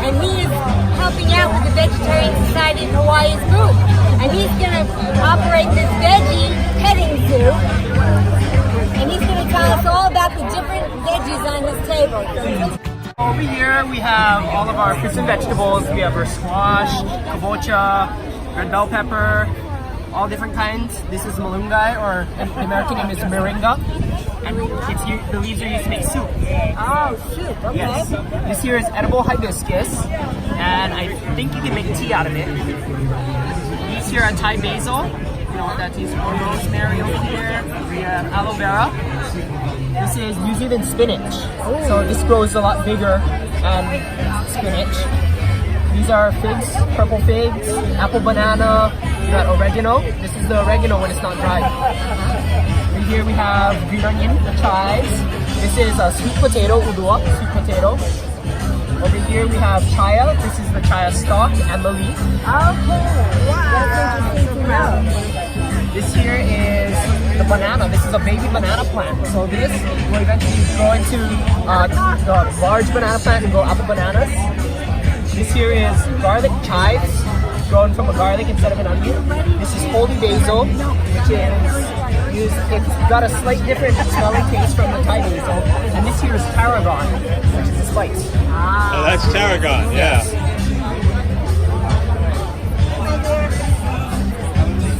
and he is helping out with the Vegetarian Society of Hawaii's group. And he's going to operate this veggie petting zoo. And he's going to tell us all about the different veggies on his table. Over here we have all of our fruits and vegetables. We have our squash, kabocha, red bell pepper, all different kinds. This is malunggay, or the American name is moringa. And the leaves are used to make soup. Oh, soup, okay. Yes. This here is edible hibiscus, and I think you can make tea out of it. These here are Thai basil. You know what that is? Rosemary over here. We have aloe vera. This is New Zealand spinach. So this grows a lot bigger than spinach. These are figs, purple figs, apple banana, we got oregano. This is the oregano when it's not dried. And here we have green onion, the chives. This is a sweet potato, udua, sweet potato. Over here we have chaya. This is the chaya stalk and the leaf. Okay, wow. That's interesting to know. This here is the banana. This is a baby banana plant. So this will eventually grow into the large banana plant and grow apple bananas. This here is garlic chives, grown from a garlic instead of an onion. This is holy basil, which is used, it's got a slight different smelling taste from the Thai basil. And this here is tarragon, which is a spice. Oh, that's tarragon, yeah.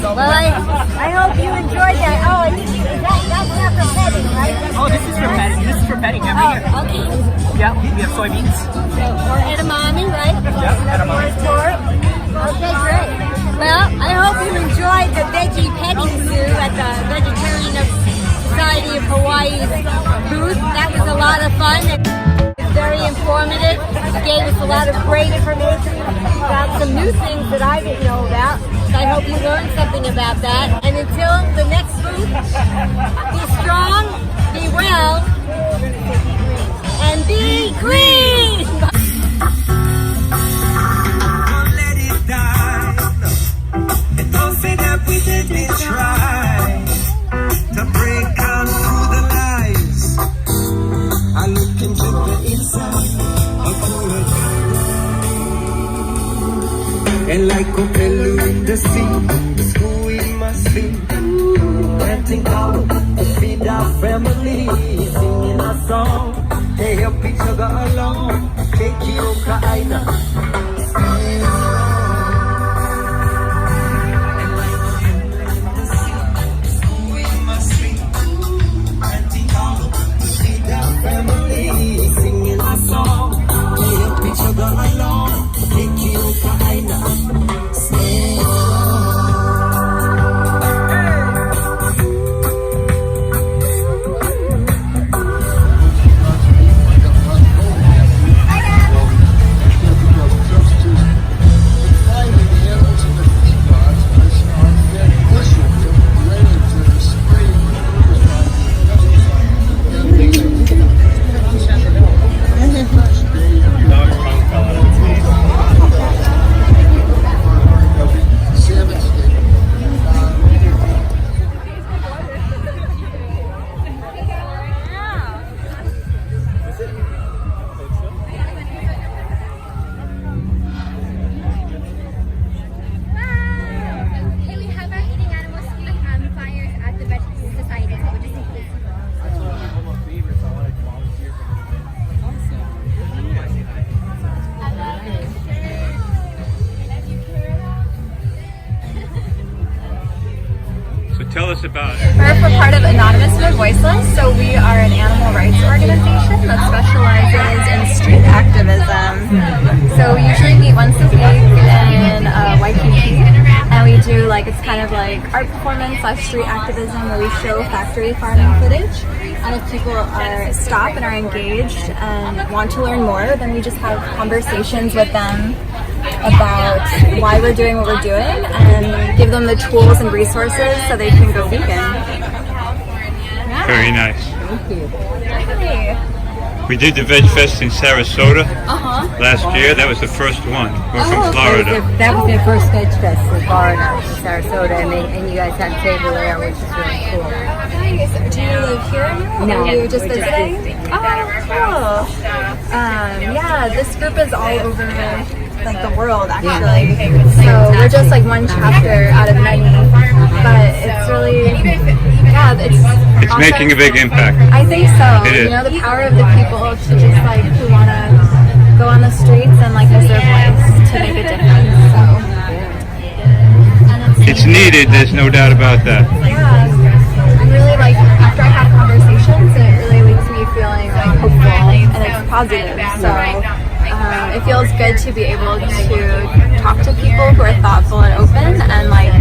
Well, I hope you enjoyed that. Oh, and that's not for petting, right? Oh, this is for petting. This is for petting every year. Okay. Yeah, we have soybeans. Or edamame, right? Yeah, edamame. Okay, great. Well, I hope you enjoyed the veggie petting zoo at the Vegetarian Society of Hawaii's booth. That was a lot of fun. It's very informative. It gave us a lot of great information about some new things that I didn't know about. So I hope you learned something about that. And until the next booth, be strong, be well, and be green! Let it die. And don't say that we didn't try to break down through the lies. I look into the inside of the and like a pillow in the sea, the school we must be planting power to feed our family, singing a song to help each other along. Take you kaina. Tell us about it. We're part of Anonymous for Voiceless, so we are an animal rights organization that specializes in street activism. So we usually meet once a week in Waikiki, and we do it's kind of like art performance / street activism where we show factory farming footage. And if people stop and are engaged and want to learn more, then we just have conversations with them about why we're doing what we're doing and give them the tools and resources so they can go vegan. Very nice. Thank you. Definitely. We did the Veg Fest in Sarasota Uh-huh. last year. That was the first one. We're from okay. Florida. That was their first Veg Fest in Florida, in Sarasota, and you guys had a table there, which is really cool. Nice. Do you live here now? No, Or are you just we're just visiting? visiting. Oh, cool. Yeah, this group is all over like the world actually. So we're just like one chapter out of many, but it's really it's It's awesome. making a big impact. I think so. It is. You know, the power of the people to just like who want to go on the streets and like use their voice to make a difference. So and It's needed, there's no doubt about that. yeah, and really like after I have conversations, it really leaves me feeling like hopeful and it's positive. So it feels good to be able to talk to people who are thoughtful and open and like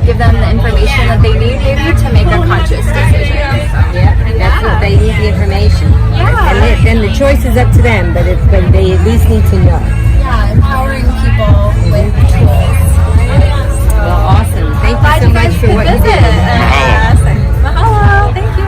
give them the information that they need maybe to make a conscious decision. So. Yeah, that's what they need, the information. Yeah. And then the choice is up to them, but they at least need to know. Yeah, empowering people with tools. Well, awesome. Thank you so much for what you visit. did. Mahalo. Thank you.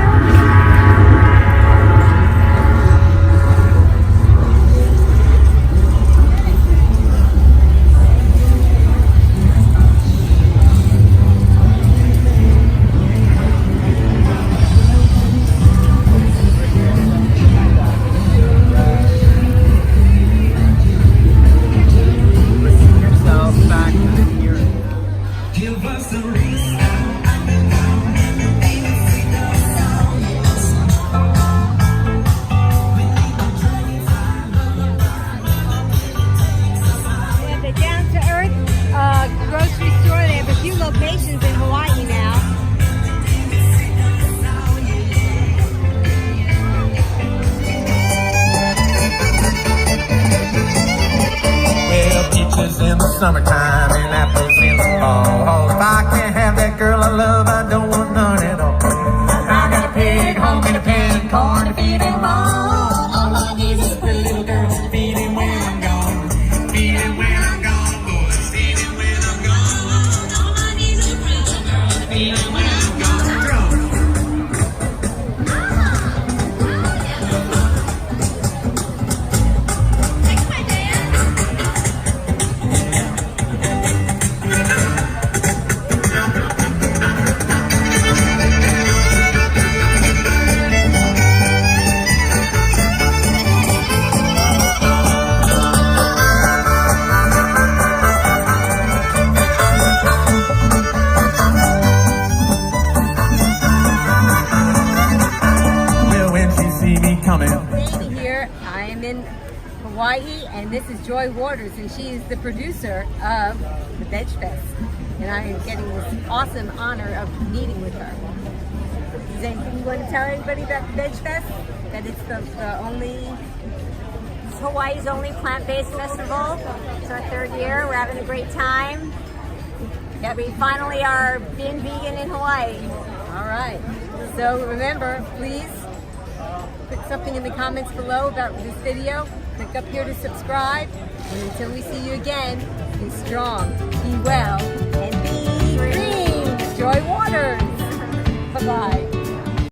Give us a reason. They have the down-to-earth grocery store. They have a few locations in Hawaii now. Well, peaches in the summertime and apples in the fall. If I can't have that girl I love, I don't want none at all. I got a pig home in a pen, corn to feed him all. All I need is a pretty little girl to feed him when I'm gone. Feed him when I'm gone, boys. Feed him when I'm gone. All I need is a pretty little girl to feed him when I'm gone. David here. I am in Hawaii, and this is Joy Waters, and she is the producer of the Veg Fest. And I am getting this awesome honor of meeting with her. Is there anything you want to tell everybody about the Veg Fest? That it's it's Hawaii's only plant-based festival. It's our third year. We're having a great time. Yeah, we finally are being vegan in Hawaii. All right. So remember, please put something in the comments below about this video. Click up here to subscribe. And until we see you again, be strong, be well, and be green. Joy Waters. Bye-bye.